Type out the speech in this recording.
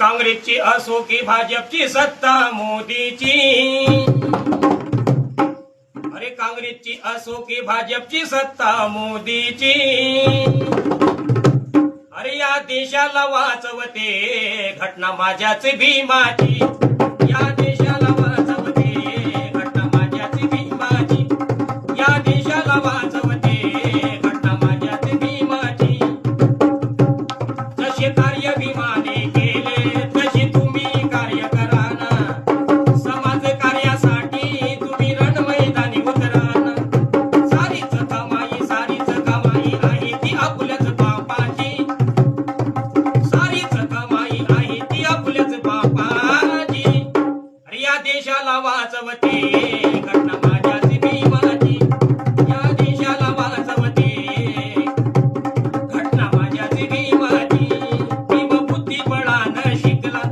काँग्रेसची असो की भाजपची सत्ता मोदीची, अरे काँग्रेसची असो की भाजपची सत्ता मोदीची, अरे या देशाला वाचवते घटना माझ्याच भीमाची, या देशाला वाचवते घटना माझ्याच भीमाची, या देशाला वाचवते घटना माझ्याच भीमाची. जसे कार्य भीमाने केले तसे तुम्ही कार्य करा ना, समाज कार्यासाठी तुम्ही रणमैदानी उतरा ना. सारीच कमाई आहे ती आपल्याच बापाची, सारीच कमाई आहे ती आपल्याच बापाची. अरे या देशाला वाचवते घटना माझ्याच भीमाची, या देशाला वाचवते घटना माझ्याच भीमाची. भीम बुद्धिबळानं शिकला